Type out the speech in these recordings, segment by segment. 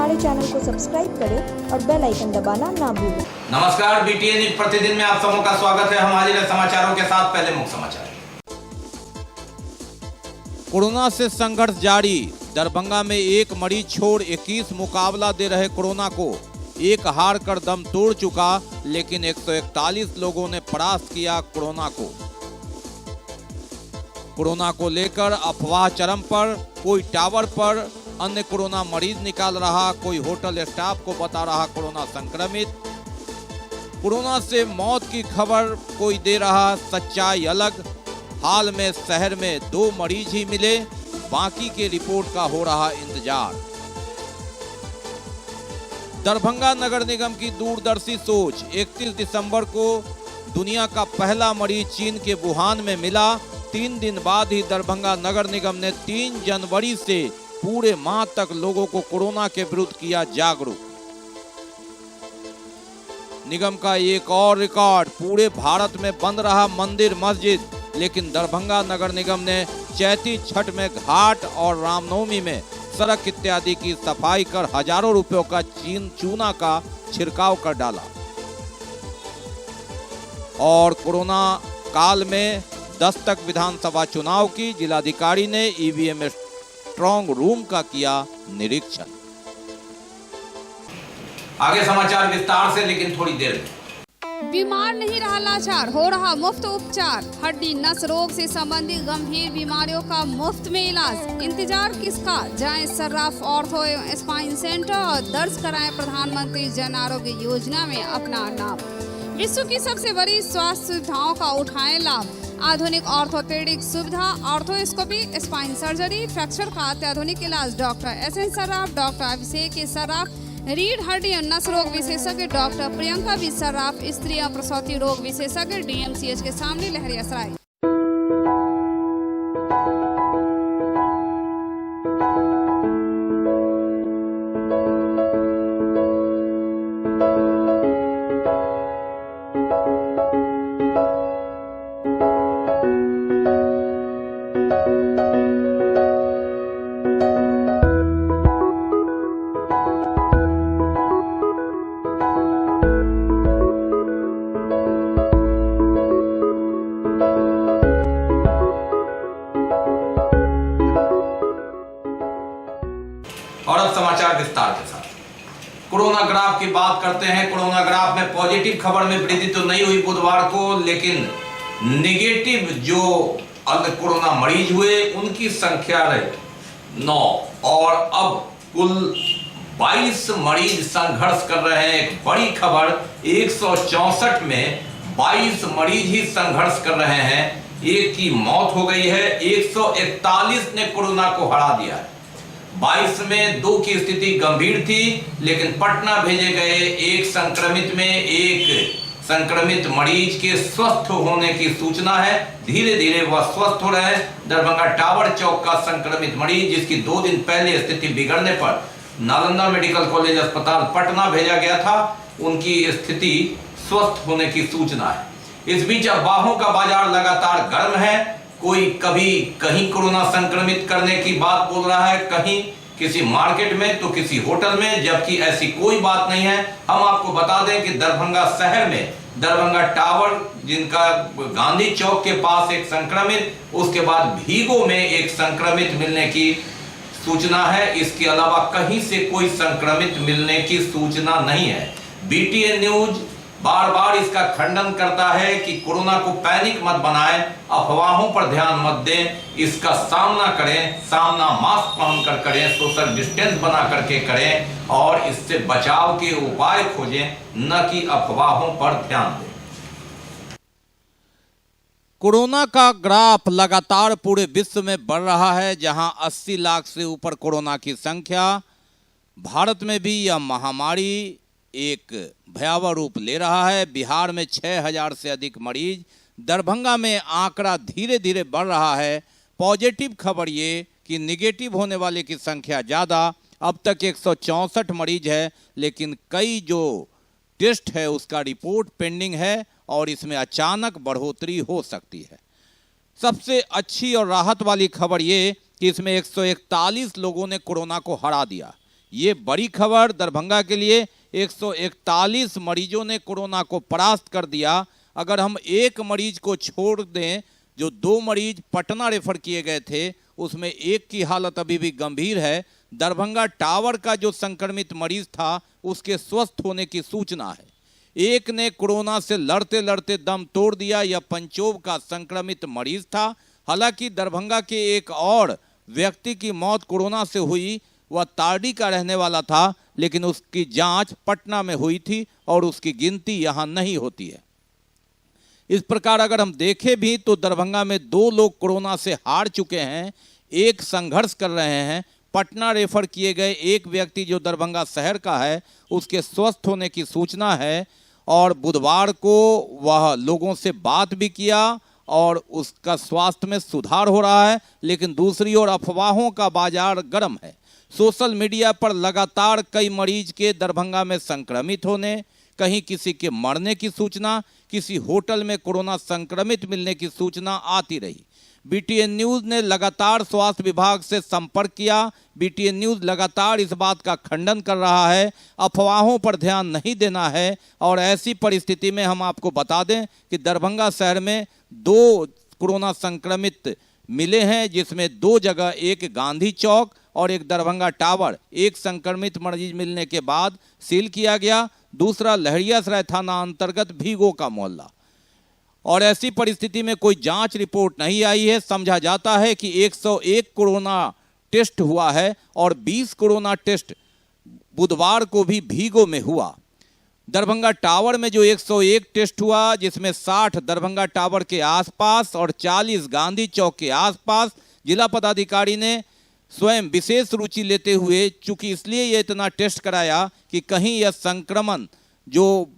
हमारे चैनल को सब्सक्राइब करें और बेल आइकन दबाना ना भूलें। नमस्कार, BTN न्यूज प्रतिदिन में आप सबों का स्वागत है। हम हाजिर हैं समाचारों के साथ। पहले मुख्य समाचार। कोरोना से संघर्ष जारी। दरभंगा में एक मरीज छोड़ 21 मुकाबला दे रहे कोरोना को। एक हार कर दम तोड़ चुका, लेकिन 141 लोगों ने परास्त किया कोरोना को। कोरोना को लेकर अफवाह चरम पर। कोई टावर पर अन्य कोरोना मरीज निकाल रहा, कोई होटल स्टाफ को बता रहा कोरोना संक्रमित। कोरोना से मौत की खबर कोई दे रहा, सच्चाई अलग। हाल में शहर में 2 मरीज ही मिले, बाकी के रिपोर्ट का हो रहा इंतजार। दरभंगा नगर निगम की दूरदर्शी सोच। 31 दिसंबर को दुनिया का पहला मरीज चीन के वुहान में मिला। 3 दिन बाद ही दरभंगा नगर निगम ने 3 जनवरी से पूरे माह तक लोगों को कोरोना के विरुद्ध किया जागरूक। निगम का एक और रिकॉर्ड। पूरे भारत में बंद रहा मंदिर मस्जिद, लेकिन दरभंगा नगर निगम ने चैती छठ में घाट और रामनवमी में सड़क इत्यादि की सफाई कर हजारों रुपयों का चूना का छिड़काव कर डाला। और कोरोना काल में दस्तक विधानसभा चुनाव की। जिलाधिकारी ने EVM स्ट्रॉन्ग रूम का किया निरीक्षण। आगे समाचार विस्तार से, लेकिन थोड़ी देर में। बीमार नहीं रहा लाचार, हो रहा मुफ्त उपचार। हड्डी नस रोग से संबंधित गंभीर बीमारियों का मुफ्त में इलाज। इंतजार किसका, जाएं सर्राफ ऑर्थो एवं स्पाइन सेंटर और दर्ज कराएं प्रधानमंत्री जन आरोग्य योजना में अपना नाम। विश्व की सबसे बड़ी स्वास्थ्य सुविधाओं का उठाएं लाभ। आधुनिक ऑर्थोपेडिक सुविधा, ऑर्थोस्कोपी, स्पाइन सर्जरी, फ्रैक्चर का अत्याधुनिक इलाज। डॉक्टर SN सर्राफ, डॉक्टर अभिषेक सर्राफ, रीढ़ हड्डी और नस रोग विशेषज्ञ डॉक्टर प्रियंका बी सर्राफ, स्त्री और प्रसूति रोग विशेषज्ञ DMCH के सामने लहरियासराय। और अब समाचार विस्तार के साथ। कोरोना ग्राफ की बात करते हैं। कोरोना ग्राफ में पॉजिटिव खबर में वृद्धि तो नहीं हुई बुधवार को, लेकिन निगेटिव जो कोरोना मरीज हुए उनकी संख्या रही 9 और अब कुल 22 मरीज संघर्ष कर रहे हैं। एक बड़ी खबर, 164 में 22 मरीज ही संघर्ष कर रहे हैं। एक की मौत हो गई है, 141 ने कोरोना को हरा दिया है। 22 में 2 की स्थिति गंभीर थी, लेकिन पटना भेजे गए एक संक्रमित में एक संक्रमित मरीज के स्वस्थ होने की सूचना है। धीरे धीरे वह स्वस्थ हो रहे हैं। दरभंगा टावर चौक का संक्रमित मरीज, जिसकी 2 दिन पहले स्थिति बिगड़ने पर नालंदा मेडिकल कॉलेज अस्पताल पटना भेजा गया था, उनकी स्थिति स्वस्थ होने की सूचना है। इस बीच अफवाहों का बाजार लगातार गर्म है। कोई कभी कहीं कोरोना संक्रमित करने की बात बोल रहा है, कहीं किसी मार्केट में तो किसी होटल में, जबकि ऐसी कोई बात नहीं है। हम आपको बता दें कि दरभंगा शहर में दरभंगा टावर, जिनका गांधी चौक के पास एक संक्रमित, उसके बाद भीगो में एक संक्रमित मिलने की सूचना है। इसके अलावा कहीं से कोई संक्रमित मिलने की सूचना नहीं है। BTN न्यूज बार बार इसका खंडन करता है कि कोरोना को पैनिक मत बनाएं, अफवाहों पर ध्यान मत दें, इसका सामना करें। सामना मास्क पहनकर करें, सोशल डिस्टेंस बना करके करें और इससे बचाव के उपाय खोजें, न कि अफवाहों पर ध्यान दें। कोरोना का ग्राफ लगातार पूरे विश्व में बढ़ रहा है। जहां 80 लाख से ऊपर कोरोना की संख्या। भारत में भी यह महामारी एक भयावह रूप ले रहा है। बिहार में 6000 से अधिक मरीज। दरभंगा में आंकड़ा धीरे धीरे बढ़ रहा है। पॉजिटिव खबर ये कि निगेटिव होने वाले की संख्या ज़्यादा। अब तक 164 मरीज है, लेकिन कई जो टेस्ट है उसका रिपोर्ट पेंडिंग है और इसमें अचानक बढ़ोतरी हो सकती है। सबसे अच्छी और राहत वाली खबर ये कि इसमें 141 लोगों ने कोरोना को हरा दिया। ये बड़ी खबर दरभंगा के लिए। 141 मरीजों ने कोरोना को परास्त कर दिया। अगर हम एक मरीज को छोड़ दें, जो 2 मरीज पटना रेफर किए गए थे, उसमें एक की हालत अभी भी गंभीर है। दरभंगा टावर का जो संक्रमित मरीज था, उसके स्वस्थ होने की सूचना है। एक ने कोरोना से लड़ते लड़ते दम तोड़ दिया। यह पंचोब का संक्रमित मरीज था। हालांकि दरभंगा के एक और व्यक्ति की मौत कोरोना से हुई। वह तारडी का रहने वाला था, लेकिन उसकी जांच पटना में हुई थी और उसकी गिनती यहां नहीं होती है। इस प्रकार अगर हम देखें भी तो दरभंगा में 2 लोग कोरोना से हार चुके हैं, एक संघर्ष कर रहे हैं। पटना रेफर किए गए एक व्यक्ति जो दरभंगा शहर का है, उसके स्वस्थ होने की सूचना है और बुधवार को वह लोगों से बात भी किया और उसका स्वास्थ्य में सुधार हो रहा है। लेकिन दूसरी ओर अफवाहों का बाजार गर्म है। सोशल मीडिया पर लगातार कई मरीज के दरभंगा में संक्रमित होने, कहीं किसी के मरने की सूचना, किसी होटल में कोरोना संक्रमित मिलने की सूचना आती रही। बीटीएन न्यूज़ ने लगातार स्वास्थ्य विभाग से संपर्क किया। बीटीएन न्यूज़ लगातार इस बात का खंडन कर रहा है, अफवाहों पर ध्यान नहीं देना है। और ऐसी परिस्थिति में हम आपको बता दें कि दरभंगा शहर में 2 कोरोना संक्रमित मिले हैं, जिसमें 2 जगह, एक गांधी चौक और एक दरभंगा टावर, एक संक्रमित मरीज मिलने के बाद सील किया गया। दूसरा लहरियासराय थाना अंतर्गत भीगो का मोहल्ला। और ऐसी परिस्थिति में कोई जांच रिपोर्ट नहीं आई है। समझा जाता है कि 101 कोरोना टेस्ट हुआ है और 20 कोरोना टेस्ट बुधवार को भी भीगो में हुआ। दरभंगा टावर में जो 101 टेस्ट हुआ, जिसमें 60 दरभंगा टावर के आसपास और 40 गांधी चौक के आसपास, जिला पदाधिकारी ने स्वयं विशेष रुचि लेते हुए, चूंकि इसलिए ये इतना टेस्ट कराया कि कहीं यह संक्रमण जो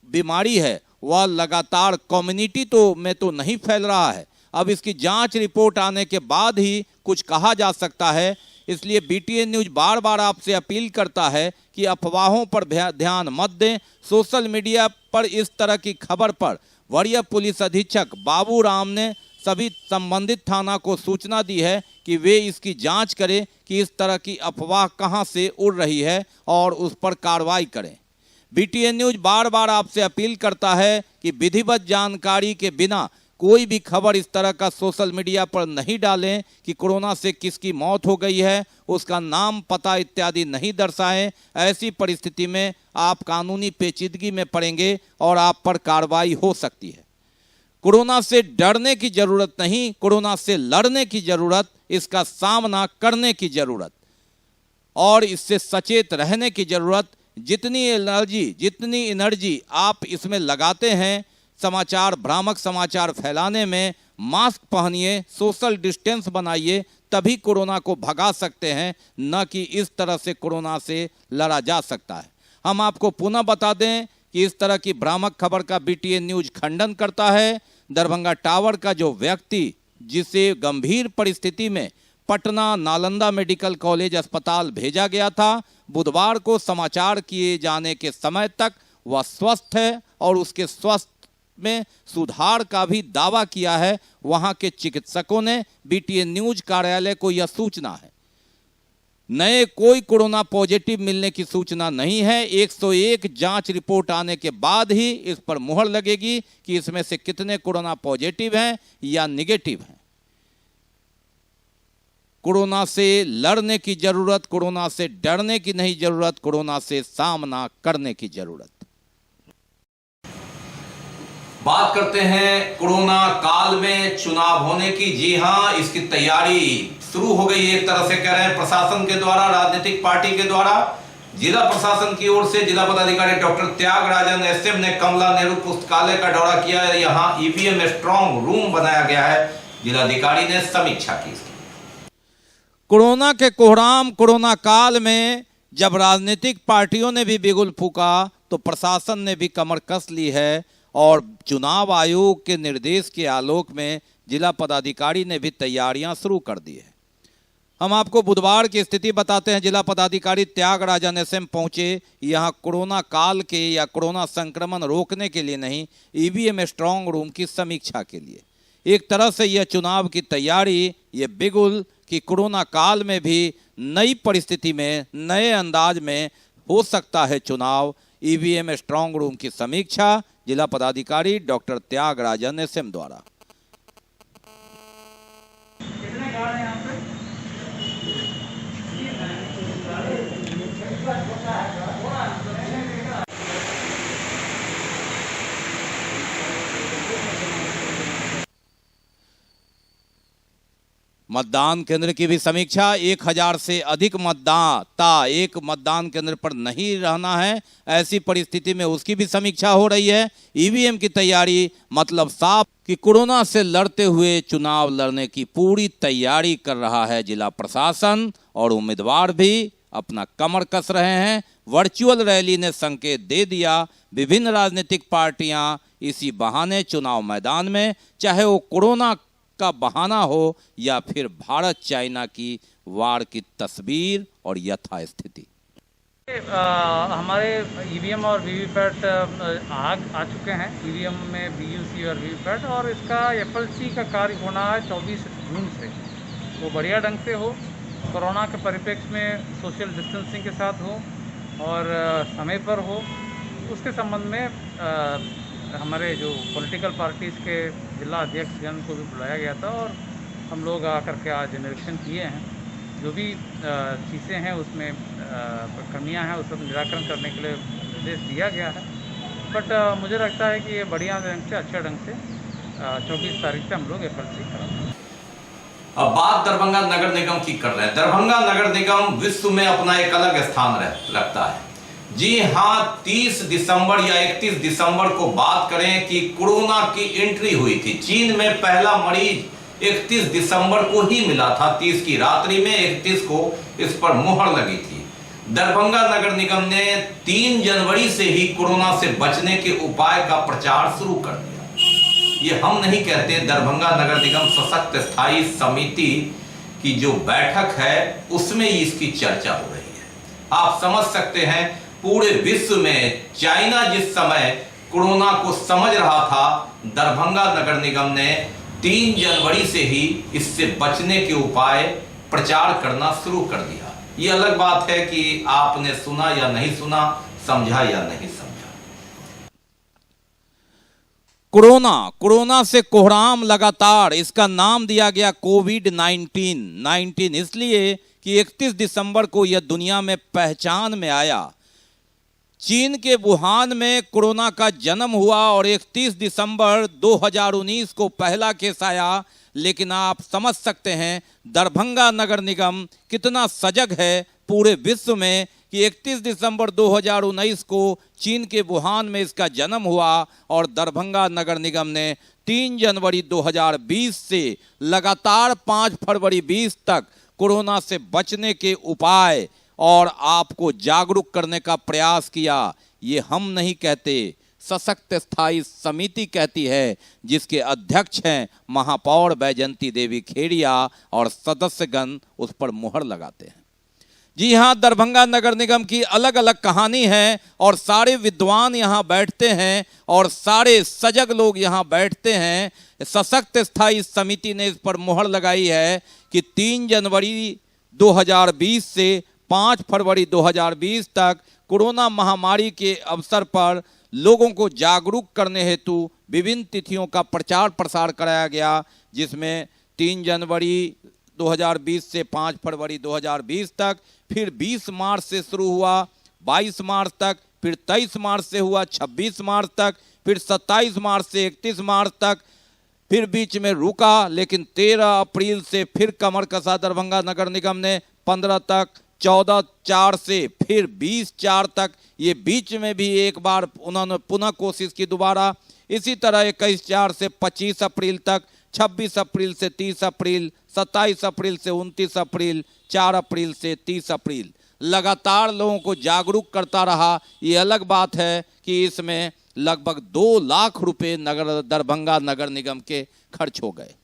बीमारी है वह लगातार कम्युनिटी में तो नहीं फैल रहा है। अब इसकी जांच रिपोर्ट आने के बाद ही कुछ कहा जा सकता है। इसलिए बीटीएन न्यूज़ बार बार आपसे अपील करता है कि अफवाहों पर ध्यान मत दें। सोशल मीडिया पर इस तरह की खबर पर वरीय पुलिस अधीक्षक बाबू राम ने सभी संबंधित थाना को सूचना दी है कि वे इसकी जांच करें कि इस तरह की अफवाह कहां से उड़ रही है और उस पर कार्रवाई करें। बीटीएन न्यूज़ बार बार आपसे अपील करता है कि विधिवत जानकारी के बिना कोई भी खबर इस तरह का सोशल मीडिया पर नहीं डालें कि कोरोना से किसकी मौत हो गई है, उसका नाम, पता इत्यादि नहीं दर्शाएं। ऐसी परिस्थिति में आप कानूनी पेचीदगी में पड़ेंगे और आप पर कार्रवाई हो सकती है। कोरोना से डरने की जरूरत नहीं, कोरोना से लड़ने की जरूरत, इसका सामना करने की जरूरत और इससे सचेत रहने की जरूरत। जितनी एनर्जी आप इसमें लगाते हैं समाचार, भ्रामक समाचार फैलाने में, मास्क पहनिए, सोशल डिस्टेंस बनाइए, तभी कोरोना को भगा सकते हैं, न कि इस तरह से कोरोना से लड़ा जा सकता है। हम आपको पुनः बता दें कि इस तरह की भ्रामक खबर का बीटीएन न्यूज़ खंडन करता है। दरभंगा टावर का जो व्यक्ति, जिसे गंभीर परिस्थिति में पटना नालंदा मेडिकल कॉलेज अस्पताल भेजा गया था, बुधवार को समाचार किए जाने के समय तक वह स्वस्थ है और उसके स्वास्थ्य में सुधार का भी दावा किया है वहां के चिकित्सकों ने। बीटीएन न्यूज़ कार्यालय को यह सूचना है। नए कोई कोरोना पॉजिटिव मिलने की सूचना नहीं है। 101 जांच रिपोर्ट आने के बाद ही इस पर मुहर लगेगी कि इसमें से कितने कोरोना पॉजिटिव हैं या निगेटिव हैं। कोरोना से लड़ने की जरूरत, कोरोना से डरने की नहीं जरूरत, कोरोना से सामना करने की जरूरत। बात करते हैं कोरोना काल में चुनाव होने की। जी हां, इसकी तैयारी शुरू हो गई है, एक तरह से कह रहे हैं प्रशासन के द्वारा, राजनीतिक पार्टी के द्वारा। जिला प्रशासन की ओर से जिला पदाधिकारी डॉक्टर त्यागराजन एसएम ने कमला नेहरू पुस्तकालय का दौरा किया है। यहाँ ईवीएम स्ट्रांग रूम बनाया गया है। जिलाधिकारी ने समीक्षा की। कोरोना के कोहराम, कोरोना काल में जब राजनीतिक पार्टियों ने भी बिगुल फूका तो प्रशासन ने भी कमर कस ली है और चुनाव आयोग के निर्देश के आलोक में जिला पदाधिकारी ने भी तैयारियां शुरू कर दी है। हम आपको बुधवार की स्थिति बताते हैं। जिला पदाधिकारी त्यागराजन एसएम पहुंचे यहां कोरोना काल के या कोरोना संक्रमण रोकने के लिए नहीं, ईवीएम स्ट्रांग रूम की समीक्षा के लिए। एक तरह से यह चुनाव की तैयारी, ये बिगुल कि कोरोना काल में भी नई परिस्थिति में नए अंदाज में हो सकता है चुनाव। ईवीएम स्ट्रांग रूम की समीक्षा जिला पदाधिकारी डॉक्टर त्यागराजन एसएम द्वारा। मतदान केंद्र की भी समीक्षा। 1000 से अधिक मतदाता एक मतदान केंद्र पर नहीं रहना है, ऐसी परिस्थिति में उसकी भी समीक्षा हो रही है। ईवीएम की तैयारी मतलब साफ कि कोरोना से लड़ते हुए चुनाव लड़ने की पूरी तैयारी कर रहा है जिला प्रशासन और उम्मीदवार भी अपना कमर कस रहे हैं। वर्चुअल रैली ने संकेत दे दिया, विभिन्न राजनीतिक पार्टियां इसी बहाने चुनाव मैदान में, चाहे वो कोरोना का बहाना हो या फिर भारत चाइना की वार की तस्वीर और यथास्थिति। हमारे ईवीएम और वीवीपैट आ चुके हैं। ईवीएम में बीयूसी और वीवीपैट, और इसका एफएलसी का कार्य होना है 24 जून से। वो बढ़िया ढंग से हो, कोरोना के परिप्रेक्ष्य में सोशल डिस्टेंसिंग के साथ हो और समय पर हो। उसके संबंध में हमारे जो पॉलिटिकल पार्टीज़ के जिला अध्यक्षगण को भी बुलाया गया था और हम लोग आकर के आज निरीक्षण किए हैं। जो भी चीज़ें हैं उसमें कमियां हैं, उसका निराकरण करने के लिए निर्देश दिया गया है। बट मुझे लगता है कि ये बढ़िया ढंग से, अच्छे ढंग से 24 तारीख से हम लोग एफएलसी कराएंगे। अब बात दरभंगा नगर निगम की कर रहे हैं। दरभंगा नगर निगम विश्व में अपना एक अलग स्थान रखता है। जी हां, 30 दिसंबर या 31 दिसंबर को बात करें कि कोरोना की एंट्री हुई थी। चीन में पहला मरीज 31 दिसंबर को ही मिला था। 30 की रात्रि में 31 को इस पर मुहर लगी थी। दरभंगा नगर निगम ने 3 जनवरी से ही कोरोना से बचने के उपाय का प्रचार शुरू कर दिया। ये हम नहीं कहते, दरभंगा नगर निगम सशक्त स्थायी समिति की जो बैठक है उसमें इसकी चर्चा हो रही है। आप समझ सकते हैं, पूरे विश्व में चाइना जिस समय कोरोना को समझ रहा था, दरभंगा नगर निगम ने 3 जनवरी से ही इससे बचने के उपाय प्रचार करना शुरू कर दिया। ये अलग बात है कि आपने सुना या नहीं सुना, समझा या नहीं समझा। कोरोना से कोहराम लगातार, इसका नाम दिया गया कोविड-19 इसलिए कि 31 दिसंबर को यह दुनिया में पहचान में आया। चीन के वुहान में कोरोना का जन्म हुआ और 31 दिसंबर 2019 को पहला केस आया। लेकिन आप समझ सकते हैं दरभंगा नगर निगम कितना सजग है पूरे विश्व में कि 31 दिसंबर 2019 को चीन के वुहान में इसका जन्म हुआ और दरभंगा नगर निगम ने 3 जनवरी 2020 से लगातार 5 फरवरी 20 तक कोरोना से बचने के उपाय और आपको जागरूक करने का प्रयास किया। ये हम नहीं कहते, सशक्त स्थायी समिति कहती है, जिसके अध्यक्ष हैं महापौर बैजंती देवी खेड़िया और सदस्यगण उस पर मुहर लगाते हैं। जी हाँ, दरभंगा नगर निगम की अलग अलग कहानी है और सारे विद्वान यहाँ बैठते हैं और सारे सजग लोग यहाँ बैठते हैं। सशक्त स्थायी समिति ने इस पर मुहर लगाई है कि 3 जनवरी 2020 से 5 फरवरी 2020 तक कोरोना महामारी के अवसर पर लोगों को जागरूक करने हेतु विभिन्न तिथियों का प्रचार प्रसार कराया गया, जिसमें 3 जनवरी 2020 से 5 फरवरी 2020 तक, फिर 20 मार्च से शुरू हुआ 22 मार्च तक, फिर 23 मार्च से हुआ 26 मार्च तक, फिर 27 मार्च से 31 मार्च तक, फिर बीच में रुका, लेकिन 13 अप्रैल से फिर कमर कसा दरभंगा नगर निगम ने 15 तक, 14/4 से फिर 20/4 तक, ये बीच में भी एक बार उन्होंने पुनः कोशिश की दोबारा। इसी तरह 21/4 से 25 अप्रैल तक, 26 अप्रैल से 30 अप्रैल, 27 अप्रैल से 29 अप्रैल, 4 अप्रैल से 30 अप्रैल, लगातार लोगों को जागरूक करता रहा। ये अलग बात है कि इसमें लगभग 2 लाख रुपए दरभंगा नगर निगम के खर्च हो गए।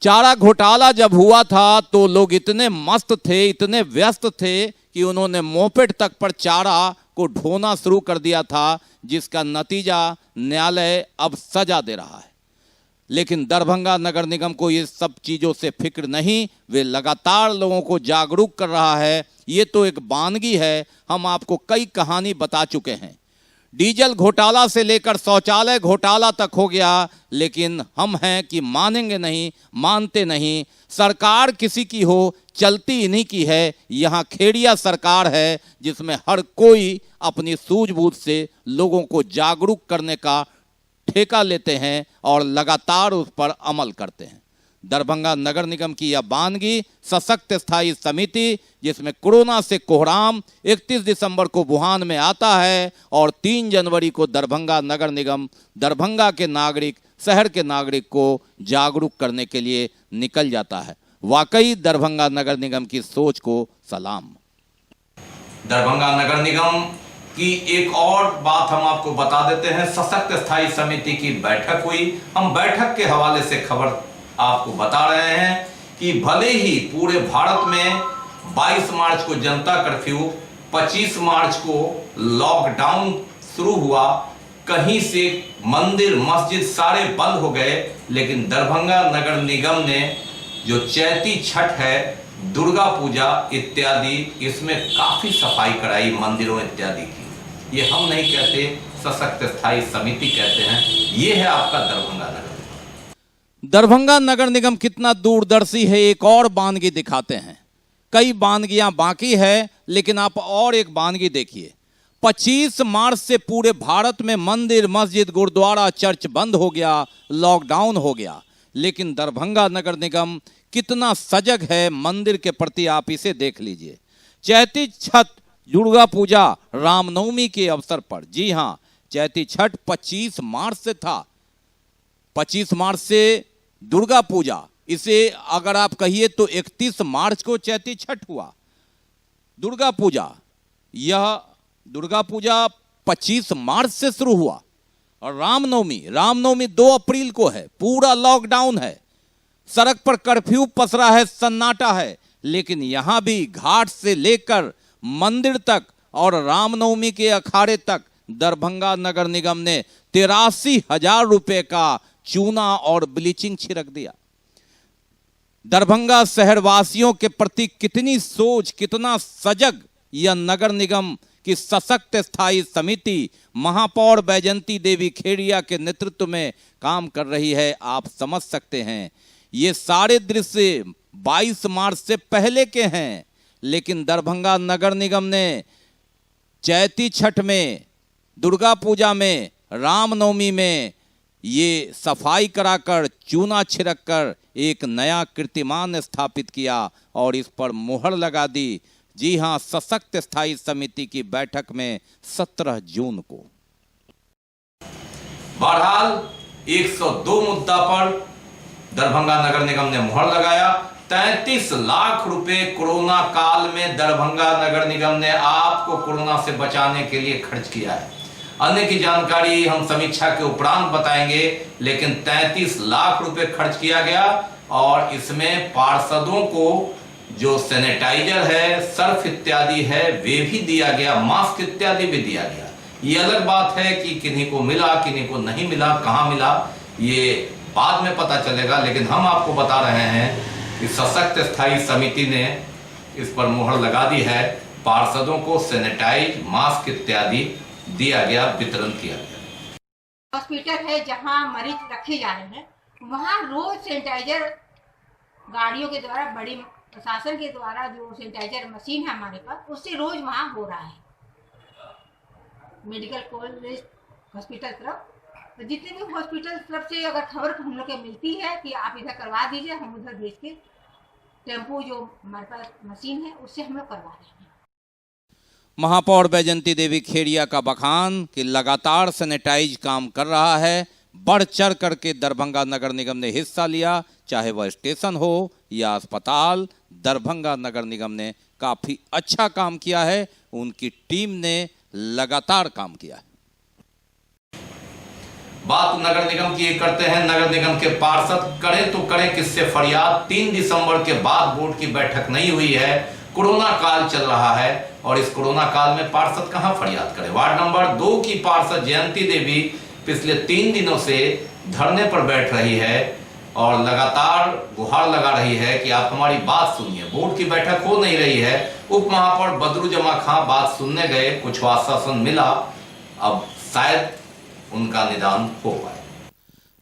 चारा घोटाला जब हुआ था तो लोग इतने मस्त थे, इतने व्यस्त थे कि उन्होंने मोपेड तक पर चारा को ढोना शुरू कर दिया था, जिसका नतीजा न्यायालय अब सजा दे रहा है। लेकिन दरभंगा नगर निगम को ये सब चीज़ों से फिक्र नहीं, वे लगातार लोगों को जागरूक कर रहा है। ये तो एक वानगी है, हम आपको कई कहानी बता चुके हैं। डीजल घोटाला से लेकर शौचालय घोटाला तक हो गया, लेकिन हम हैं कि मानेंगे नहीं, मानते नहीं। सरकार किसी की हो, चलती इन्हीं की है। यहाँ खेड़िया सरकार है जिसमें हर कोई अपनी सूझबूझ से लोगों को जागरूक करने का ठेका लेते हैं और लगातार उस पर अमल करते हैं। दरभंगा नगर निगम की यह वानगी सशक्त स्थायी समिति, जिसमें कोरोना से कोहराम 31 दिसंबर को वुहान में आता है और 3 जनवरी को दरभंगा नगर निगम दरभंगा के नागरिक, शहर के नागरिक को जागरूक करने के लिए निकल जाता है। वाकई दरभंगा नगर निगम की सोच को सलाम। दरभंगा नगर निगम की एक और बात हम आपको बता देते हैं। सशक्त स्थायी समिति की बैठक हुई। हम बैठक के हवाले से खबर आपको बता रहे हैं कि भले ही पूरे भारत में 22 मार्च को जनता कर्फ्यू, 25 मार्च को लॉकडाउन शुरू हुआ, कहीं से मंदिर मस्जिद सारे बंद हो गए, लेकिन दरभंगा नगर निगम ने जो चैती छठ है, दुर्गा पूजा इत्यादि, इसमें काफी सफाई कराई मंदिरों इत्यादि की। ये हम नहीं कहते, सशक्त स्थायी समिति कहते हैं। ये है आपका दरभंगा नगर। दरभंगा नगर निगम कितना दूरदर्शी है, एक और वानगी दिखाते हैं। कई वानगियां बाकी है, लेकिन आप और एक वानगी देखिए। 25 मार्च से पूरे भारत में मंदिर मस्जिद गुरुद्वारा चर्च बंद हो गया, लॉकडाउन हो गया, लेकिन दरभंगा नगर निगम कितना सजग है मंदिर के प्रति, आप इसे देख लीजिए। चैती छठ दुर्गा पूजा रामनवमी के अवसर पर, जी हां, चैती छठ 25 मार्च से था। 25 मार्च से दुर्गा पूजा, इसे अगर आप कहिए तो 31 मार्च को चैती छठ हुआ। दुर्गा पूजा, यह दुर्गा पूजा 25 मार्च से शुरू हुआ और रामनवमी 2 अप्रैल को है। पूरा लॉकडाउन है, सड़क पर कर्फ्यू पसरा है, सन्नाटा है, लेकिन यहां भी घाट से लेकर मंदिर तक और रामनवमी के अखाड़े तक दरभंगा नगर निगम ने 83,000 रुपए का चूना और ब्लीचिंग छिड़क दिया। दरभंगा शहरवासियों के प्रति कितनी सोच, कितना सजग यह नगर निगम की सशक्त स्थायी समिति महापौर बैजंती देवी खेड़िया के नेतृत्व में काम कर रही है, आप समझ सकते हैं। ये सारे दृश्य 22 मार्च से पहले के हैं, लेकिन दरभंगा नगर निगम ने चैती छठ में, दुर्गा पूजा में, रामनवमी में ये सफाई कराकर, चूना छिड़ककर एक नया कीर्तिमान स्थापित किया और इस पर मुहर लगा दी। जी हां, सशक्त स्थायी समिति की बैठक में 17 जून को। बहरहाल 102 मुद्दा पर दरभंगा नगर निगम ने मुहर लगाया। 33 लाख रुपए कोरोना काल में दरभंगा नगर निगम ने आपको कोरोना से बचाने के लिए खर्च किया है। अन्य की जानकारी हम समीक्षा के उपरांत बताएंगे, लेकिन 33 लाख रुपए खर्च किया गया और इसमें पार्षदों को जो सैनिटाइजर है, सर्फ इत्यादि है, वे भी दिया गया, मास्क इत्यादि भी दिया गया। ये अलग बात है कि किन्हीं को मिला, किन्हीं को नहीं मिला, कहां मिला, ये बाद में पता चलेगा, लेकिन हम आपको बता रहे हैं कि सशक्त स्थायी समिति ने इस पर मुहर लगा दी है। पार्षदों को सैनिटाइज, मास्क इत्यादि दिया गया, वितरण किया गया। हॉस्पिटल है जहां मरीज रखे जा रहे हैं, वहां रोज सैनिटाइजर गाड़ियों के द्वारा, बड़ी प्रशासन के द्वारा जो सैनिटाइजर मशीन है हमारे पास, उससे रोज वहां हो रहा है। मेडिकल कॉलेज हॉस्पिटल तरफ, तो जितने भी हॉस्पिटल तरफ से अगर खबर हम लोग को मिलती है कि आप इधर करवा दीजिए, हम उधर भेज के टेम्पो जो हमारे पास मशीन है उससे हम लोग करवा रहे हैं। महापौर बैजंती देवी खेड़िया का बखान कि लगातार सैनिटाइज काम कर रहा है। बढ़ चढ़ करके दरभंगा नगर निगम ने हिस्सा लिया, चाहे वह स्टेशन हो या अस्पताल। दरभंगा नगर निगम ने काफी अच्छा काम किया है, उनकी टीम ने लगातार काम किया है। बात नगर निगम की करते हैं। नगर निगम के पार्षद करें तो करें किससे फरियाद। 3 दिसंबर के बाद बोर्ड की बैठक नहीं हुई है, कोरोना काल चल रहा है और इस कोरोना काल में पार्षद कहां फरियाद करें। वार्ड नंबर 2 की पार्षद जयंती देवी पिछले 3 दिनों से धरने पर बैठ रही है और लगातार गुहार लगा रही है कि आप हमारी बात सुनिए। बोर्ड की बैठक हो नहीं रही है। उप महापौर बदरुजमा खां बात सुनने गए, कुछ आश्वासन मिला, अब शायद उनका निदान हो पाए।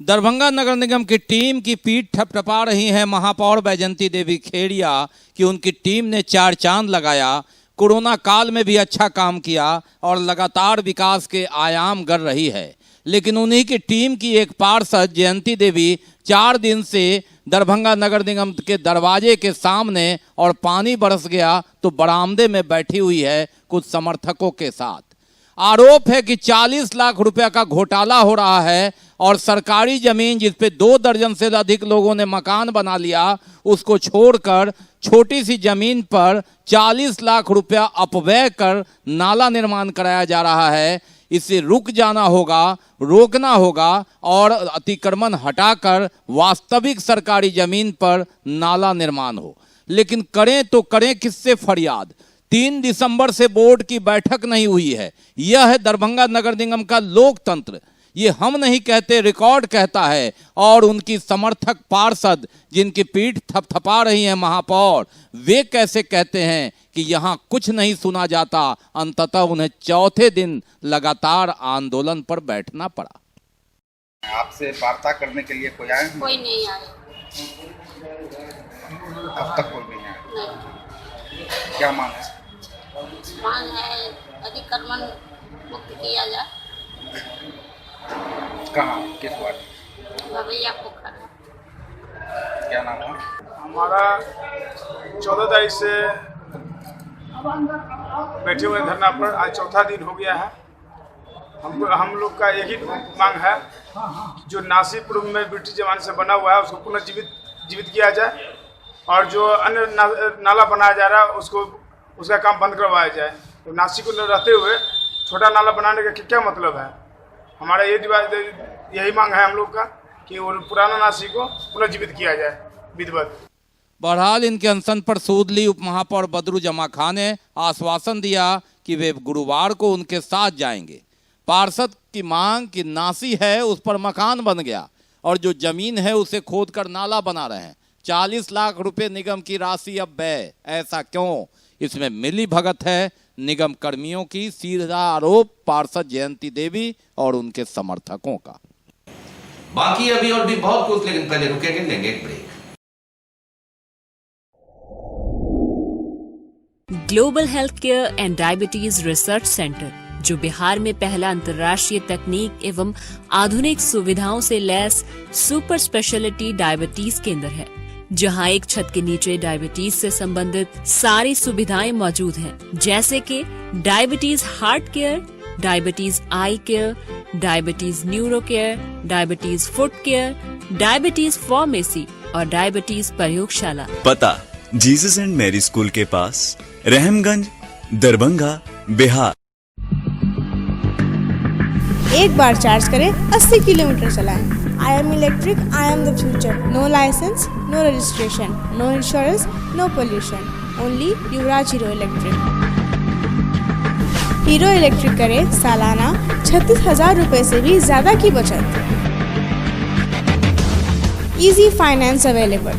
दरभंगा नगर निगम की टीम की पीठ थपथपा रही है महापौर बैजंती देवी खेड़िया कि उनकी टीम ने 4 चांद लगाया, कोरोना काल में भी अच्छा काम किया और लगातार विकास के आयाम गढ़ रही है। लेकिन उन्हीं की टीम की एक पार्षद जयंती देवी 4 दिन से दरभंगा नगर निगम के दरवाजे के सामने और पानी बरस गया तो बरामदे में बैठी हुई है कुछ समर्थकों के साथ। आरोप है कि 40 लाख रुपया का घोटाला हो रहा है और सरकारी जमीन जिस पे 2 दर्जन से अधिक लोगों ने मकान बना लिया, उसको छोड़कर छोटी सी जमीन पर 40 लाख रुपया अपव्यय कर नाला निर्माण कराया जा रहा है। इसे रुक जाना होगा, रोकना होगा और अतिक्रमण हटाकर वास्तविक सरकारी जमीन पर नाला निर्माण हो। लेकिन करें तो करें किससे फरियाद? 3 दिसंबर से बोर्ड की बैठक नहीं हुई है। यह है दरभंगा नगर निगम का लोकतंत्र। ये हम नहीं कहते, रिकॉर्ड कहता है। और उनकी समर्थक पार्षद जिनकी पीठ थपथपा रही है महापौर, वे कैसे कहते हैं कि यहाँ कुछ नहीं सुना जाता? अंततः उन्हें चौथे दिन लगातार आंदोलन पर बैठना पड़ा। आपसे वार्ता करने के लिए कोई आए? कोई नहीं आया। अब तक कोई नहीं आया? नहीं। क्या मांग है? मांग है अतिक्रमण मुक्त किया जाए। कहाँ, किस वार्ड? भवैया पोखर। क्या नाम है? हमारा 14 तारीख से बैठे हुए धरना पर आज चौथा दिन हो गया है। हम लोग का एक ही मांग है, जो नासीपुर में ब्रिटिश जमाने से बना हुआ है उसको पुनः जीवित किया जाए और जो अन्य नाला बनाया जा रहा है उसका काम बंद करवाया जाए। तो नासिक में रहते हुए छोटा नाला बनाने का क्या मतलब है? हमारा यही मांग है हम लोग का कि वो पुराना नासिक को पुनः जीवित किया जाए विधिवत। बहरहाल इनके अनशन पर सूदली उप महापौर बदरुजमा खां ने आश्वासन दिया कि वे गुरुवार को उनके साथ जाएंगे। पार्षद की मांग कि नासी है उस पर मकान बन गया और जो जमीन है उसे खोदकर नाला बना रहे हैं। 40 लाख रुपए निगम की राशि अब व्यय, ऐसा क्यों? इसमें मिली भगत है निगम कर्मियों की, सीधा आरोप पार्षद जयंती देवी और उनके समर्थकों का। बाकी अभी और भी बहुत कुछ, लेकिन पहले रुकेंगे, लेंगे एक break. Global health care and diabetes research centre, जो बिहार में पहला अंतर्राष्ट्रीय तकनीक एवं आधुनिक सुविधाओं से लैस सुपर स्पेशलिटी डायबिटीज केंद्र है, जहां एक छत के नीचे डायबिटीज से संबंधित सारी सुविधाएं मौजूद हैं, जैसे कि diabetes heart care, diabetes eye care, diabetes neuro care, diabetes foot care, diabetes pharmacy और डायबिटीज प्रयोगशाला। पता जीसस एंड मैरी स्कूल के पास, रहमगंज, दरभंगा, बिहार। एक बार चार्ज करें, 80 किलोमीटर चलाएं। I am electric, I am the future. No license, no registration, no insurance, no pollution. Only Yuvraj hero electric. Hero electric करें सालाना 36,000 रुपए से भी ज्यादा की बचत। Easy finance available.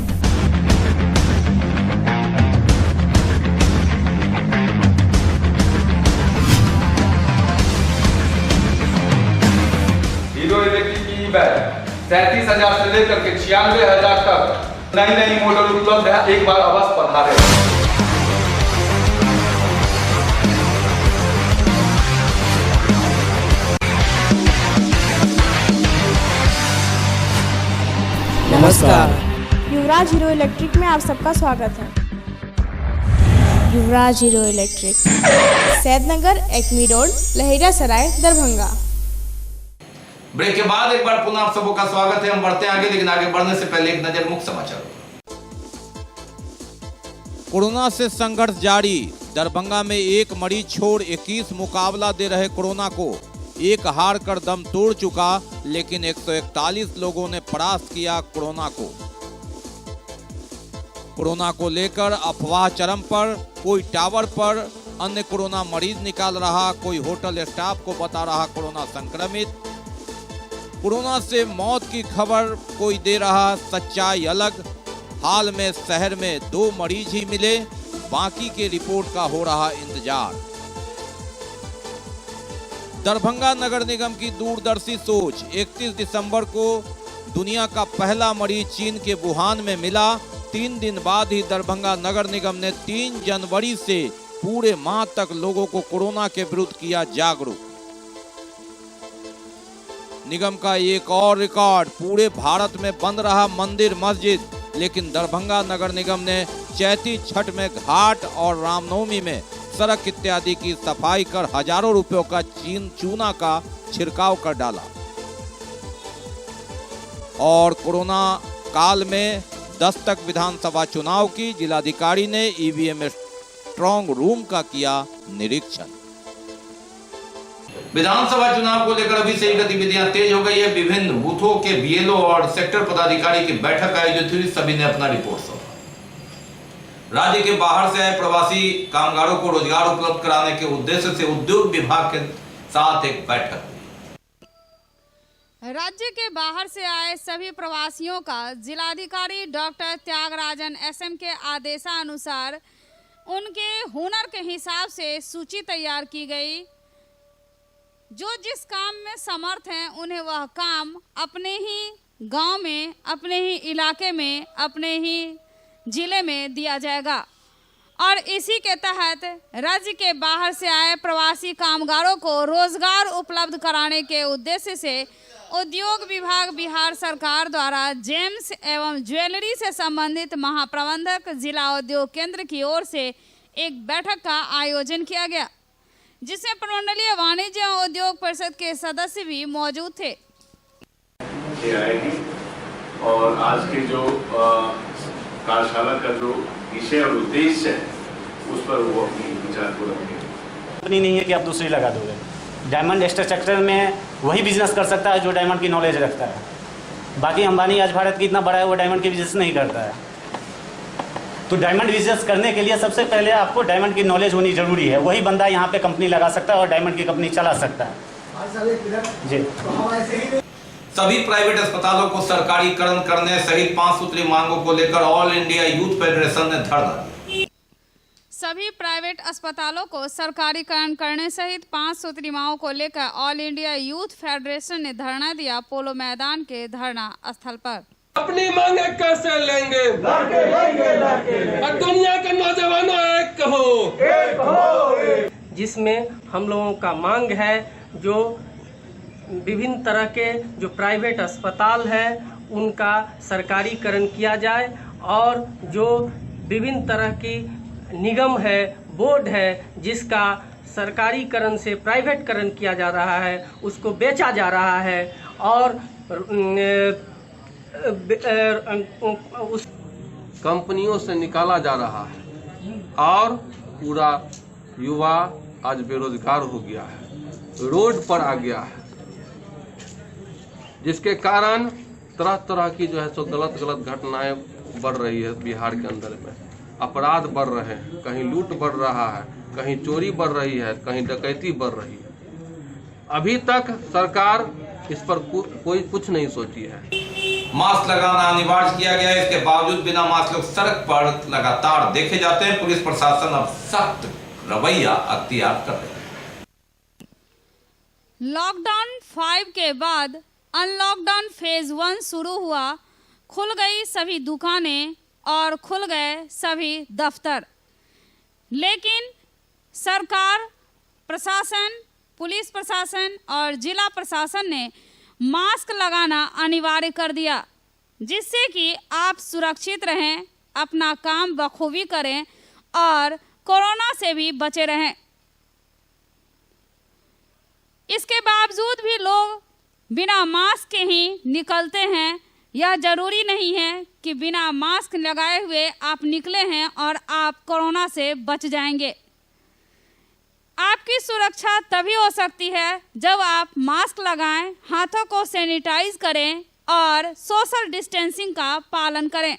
Hero electric की बैग 37,000 से लेकर के 96,000 तक नई मॉडल उपलब्ध है। एक बार अवश्य पधारें। नमस्कार, युवराज हीरो इलेक्ट्रिक में आप सबका स्वागत है। Yuvraj hero electric, Saidnagar, acme road, Laheria Sarai, Darbhanga. Break के बाद एक बार पुनः आप सबों का स्वागत है। हम बढ़ते हैं आगे, लेकिन आगे बढ़ने से पहले एक नजर मुख्य समाचार। कोरोना से संघर्ष जारी। दरभंगा में एक मरीज छोड़ 21 मुकाबला दे रहे कोरोना को। एक हार कर दम तोड़ चुका, लेकिन 141 लोगों ने परास्त किया कोरोना को। कोरोना को लेकर अफवाह चरम पर। कोई टावर पर अन्य कोरोना मरीज निकाल रहा, कोई होटल स्टाफ को बता रहा कोरोना संक्रमित। कोरोना से मौत की खबर कोई दे रहा, सच्चाई अलग। हाल में शहर में 2 मरीज ही मिले, बाकी के रिपोर्ट का हो रहा इंतजार। दरभंगा नगर निगम की दूरदर्शी सोच। 31 दिसंबर को दुनिया का पहला मरीज चीन के वुहान में मिला। 3 दिन बाद ही दरभंगा नगर निगम ने 3 जनवरी से पूरे माह तक लोगों को कोरोना के विरुद्ध किया जागरूक। निगम का एक और रिकॉर्ड, पूरे भारत में बंद रहा मंदिर मस्जिद, लेकिन दरभंगा नगर निगम ने चैती छठ में घाट और रामनवमी में सड़क इत्यादि की सफाई कर हजारों रुपयों का चूना का छिड़काव कर डाला। और कोरोना काल में दस्तक विधानसभा चुनाव की, जिलाधिकारी ने ईवीएम स्ट्रांग रूम का किया निरीक्षण। विधानसभा चुनाव को लेकर अभी से ही गतिविधियां तेज हो गई है। विभिन्न बूथों के बीएलओ और सेक्टर पदाधिकारी की बैठक आयोजित हुई, सभी ने अपना रिपोर्ट सौंपा। राज्य के बाहर से आए प्रवासी कामगारों को रोजगार उपलब्ध कराने के उद्देश्य से उद्योग विभाग के साथ एक बैठक हुई। राज्य के बाहर से आए सभी प्रवासियों का जिलाधिकारी डॉक्टर त्यागराजन एसएम के आदेशानुसार उनके हुनर के हिसाब से सूची तैयार की गई। जो जिस काम में समर्थ हैं उन्हें वह काम अपने ही गांव में, अपने ही इलाके में, अपने ही जिले में दिया जाएगा। और इसी के तहत राज्य के बाहर से आए प्रवासी कामगारों को रोजगार उपलब्ध कराने के उद्देश्य से उद्योग विभाग बिहार सरकार द्वारा जेम्स एवं ज्वेलरी से संबंधित महाप्रबंधक जिला उद्योग केंद्र की ओर से एक बैठक का आयोजन किया गया, जिसमें प्रमंडलीय वाणिज्य एवं उद्योग परिषद के सदस्य भी मौजूद थे। आएगी और आज के जो कार्यशाला का जो विषय और उद्देश्य है उस पर वो अपनी विचार को रखेंगे। कंपनी नहीं है कि आप दूसरी लगा दोगे। डायमंड स्ट्रक्चर में वही बिजनेस कर सकता है जो डायमंड की नॉलेज रखता है। बाकी अंबानी आज भारत की इतना बड़ा है, वो डायमंड की बिजनेस नहीं करता है। तो डायमंड बिजनेस करने के लिए सबसे पहले आपको डायमंड की नॉलेज होनी जरूरी है। वही बंदा यहाँ पे कंपनी लगा सकता है और डायमंड की कंपनी चला सकता है जी। सभी प्राइवेट अस्पतालों को सरकारीकरण करने सहित 5 सूत्री मांगों को लेकर ऑल इंडिया यूथ फेडरेशन ने धरना दिया। सभी प्राइवेट अस्पतालों को सरकारीकरण करने सहित 5 सूत्री मांगों को लेकर ऑल इंडिया यूथ फेडरेशन ने धरना दिया पोलो मैदान के धरना स्थल पर। अपनी मांगे कैसे लेंगे, और दुनिया के नौजवानों एक हो, जिसमें हम लोगों का मांग है जो विभिन्न तरह के जो प्राइवेट अस्पताल है उनका सरकारीकरण किया जाए और जो विभिन्न तरह की निगम है, बोर्ड है, जिसका सरकारीकरण से प्राइवेटकरण किया जा रहा है, उसको बेचा जा रहा है और उस कंपनियों से निकाला जा रहा है और पूरा युवा आज बेरोजगार हो गया है, रोड पर आ गया है, जिसके कारण तरह तरह की जो है सो गलत घटनाएं बढ़ रही है। बिहार के अंदर में अपराध बढ़ रहे हैं, कहीं लूट बढ़ रहा है, कहीं चोरी बढ़ रही है, कहीं डकैती बढ़ रही है। अभी तक सरकार इस पर कोई कुछ नहीं सोची है। मास्क लगाना अनिवार्य किया गया है, इसके बावजूद बिना मास्क लोग सड़क पर लगातार देखे जाते हैं। पुलिस प्रशासन अब सख्त रवैया अख्तियार कर रही है। लॉकडाउन 5 के बाद अनलॉकडाउन फेज 1 शुरू हुआ। खुल गई सभी दुकानें और खुल गए सभी दफ्तर, लेकिन सरकार, प्रशासन, पुलिस प्रशासन और जिला प्रशासन ने मास्क लगाना अनिवार्य कर दिया, जिससे कि आप सुरक्षित रहें, अपना काम बखूबी करें और कोरोना से भी बचे रहें। इसके बावजूद भी लोग बिना मास्क के ही निकलते हैं। यह जरूरी नहीं है कि बिना मास्क लगाए हुए आप निकले हैं और आप कोरोना से बच जाएंगे। आपकी सुरक्षा तभी हो सकती है जब आप मास्क लगाएं, हाथों को सैनिटाइज करें और सोशल डिस्टेंसिंग का पालन करें।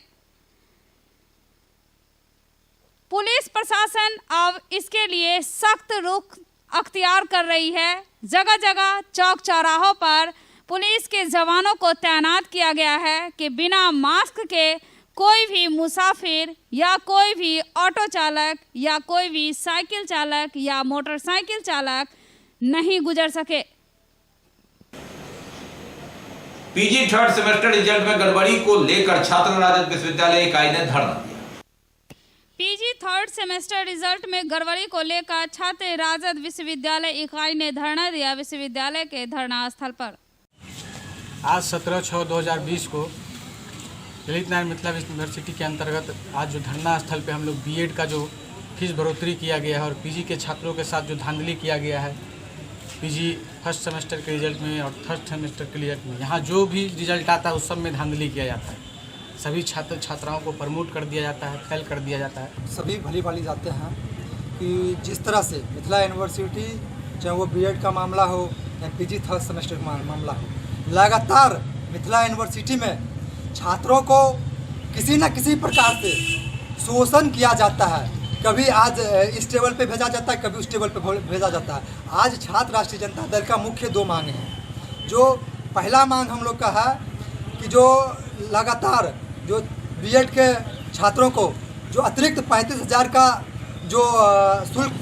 पुलिस प्रशासन अब इसके लिए सख्त रुख अख्तियार कर रही है। जगह जगह चौक चौराहों पर पुलिस के जवानों को तैनात किया गया है कि बिना मास्क के कोई भी मुसाफिर या कोई भी ऑटो चालक या कोई भी साइकिल चालक या मोटरसाइकिल चालक नहीं गुजर सके। पीजी थर्ड सेमेस्टर रिजल्ट में गड़बड़ी को लेकर छात्र राजद विश्वविद्यालय इकाई ने धरना दिया। पीजी थर्ड सेमेस्टर रिजल्ट में गड़बड़ी को लेकर छात्र राजद विश्वविद्यालय इकाई ने धरना दिया। विश्वविद्यालय के धरना स्थल पर आज 17/6/2020 को ललित नारायण मिथिला यूनिवर्सिटी के अंतर्गत आज जो धरना स्थल पे हम लोग बीएड का जो फीस बढ़ोतरी किया गया है और पीजी के छात्रों के साथ जो धांधली किया गया है पीजी फर्स्ट सेमेस्टर के रिजल्ट में और थर्ड सेमेस्टर के रिजल्ट में, यहाँ जो भी रिजल्ट आता है उस सब में धांधली किया जाता है। सभी छात्र छात्राओं को प्रमोट कर दिया जाता है, फेल कर दिया जाता है। सभी भली भाली जाते हैं कि जिस तरह से मिथिला यूनिवर्सिटी चाहे वो बीएड का मामला हो या पीजी थर्ड सेमेस्टर का मामला हो, लगातार मिथिला यूनिवर्सिटी में छात्रों को किसी न किसी प्रकार से शोषण किया जाता है। कभी आज इस टेबल पे भेजा जाता है, कभी उस टेबल पे भेजा जाता है। आज छात्र राष्ट्रीय जनता दल का मुख्य दो मांग हैं। जो पहला मांग हम लोग का है कि जो लगातार जो बीएड के छात्रों को जो अतिरिक्त 35,000 का जो शुल्क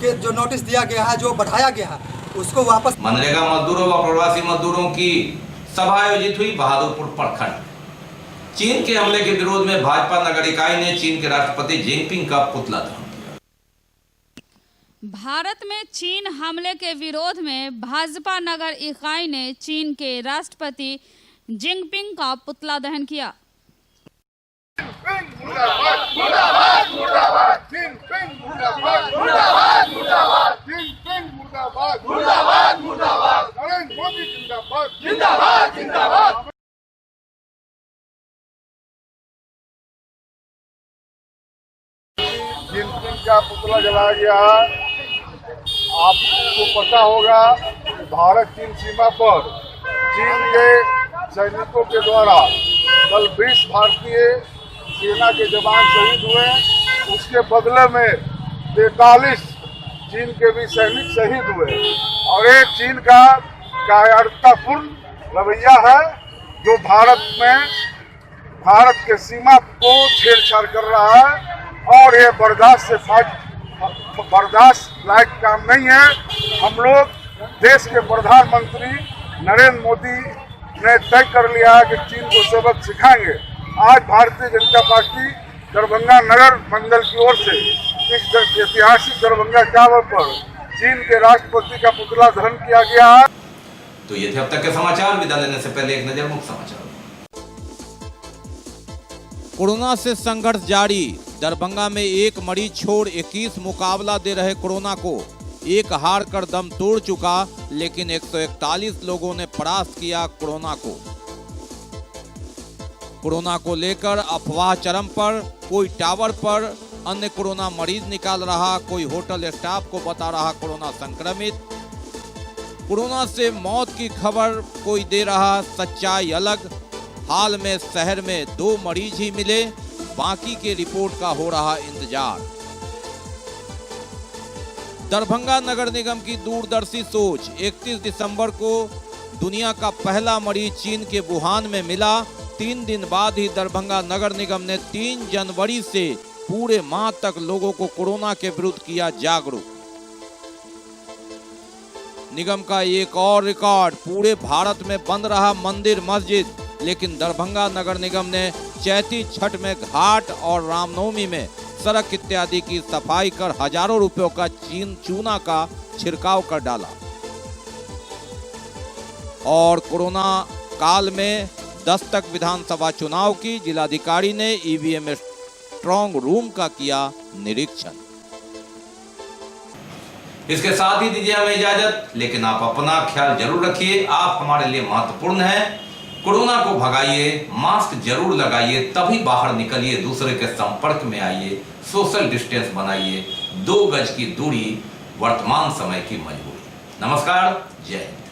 के जो नोटिस दिया गया है, जो बढ़ाया गया है, उसको वापस। मनरेगा मजदूरों व प्रवासी मजदूरों की सभा आयोजित हुई बहादुरपुर प्रखंड। चीन के हमले के विरोध में भाजपा नगर इकाई ने चीन के राष्ट्रपति जिनपिंग का पुतला दहन किया। भारत में चीन हमले के विरोध में भाजपा नगर इकाई ने चीन के राष्ट्रपति जिनपिंग का पुतला दहन किया। जिनपिंग का पुतला जलाया गया है। आपको पता होगा भारत चीन सीमा पर चीन के सैनिकों के द्वारा कल 20 भारतीय सेना के जवान शहीद हुए। उसके बदले में 43 चीन के भी सैनिक शहीद हुए और ये चीन का कायरतापूर्ण रवैया है जो भारत के सीमा को छेड़छाड़ कर रहा है और ये बर्दाश्त लायक काम नहीं है। हम लोग देश के प्रधानमंत्री नरेंद्र मोदी ने तय कर लिया है कि चीन को सबक सिखाएंगे। आज भारतीय जनता पार्टी दरभंगा नगर मंडल की ओर से इस ऐतिहासिक दरभंगा टावर पर चीन के राष्ट्रपति का पुतला दहन किया गया है। तो ये थे अब तक के समाचार। विदा लेने से पहले एक नजर मुख्य समाचार। कोरोना से संघर्ष जारी। दरभंगा में एक मरीज छोड़ 21 मुकाबला दे रहे कोरोना को। एक हार कर दम तोड़ चुका, लेकिन 141 लोगों ने परास्त किया कोरोना को। कोरोना को लेकर अफवाह चरम पर। कोई टावर पर अन्य कोरोना मरीज निकाल रहा, कोई होटल स्टाफ को बता रहा कोरोना संक्रमित। कोरोना से मौत की खबर कोई दे रहा, सच्चाई अलग। हाल में शहर में 2 मरीज ही मिले, बाकी के रिपोर्ट का हो रहा इंतजार। दरभंगा नगर निगम की दूरदर्शी सोच। 31 दिसंबर को दुनिया का पहला मरीज चीन के वुहान में मिला। 3 दिन बाद ही दरभंगा नगर निगम ने 3 जनवरी से पूरे माह तक लोगों को कोरोना के विरुद्ध किया जागरूक। निगम का एक और रिकॉर्ड, पूरे भारत में बंद रहा मंदिर मस्जिद, लेकिन दरभंगा नगर निगम ने चैती छठ में घाट और रामनवमी में सड़क इत्यादि की सफाई कर हजारों रुपयों का चूना का छिड़काव कर डाला। और कोरोना काल में दस्तक विधानसभा चुनाव की। जिलाधिकारी ने ईवीएम स्ट्रांग रूम का किया निरीक्षण। इसके साथ ही दीजिए हमें इजाजत, लेकिन आप अपना ख्याल जरूर रखिए। आप हमारे लिए महत्वपूर्ण हैं। कोरोना को भगाइए, मास्क जरूर लगाइए, तभी बाहर निकलिए, दूसरे के संपर्क में आइए, सोशल डिस्टेंस बनाइए। 2 गज की दूरी वर्तमान समय की मजबूरी। नमस्कार, जय हिंद।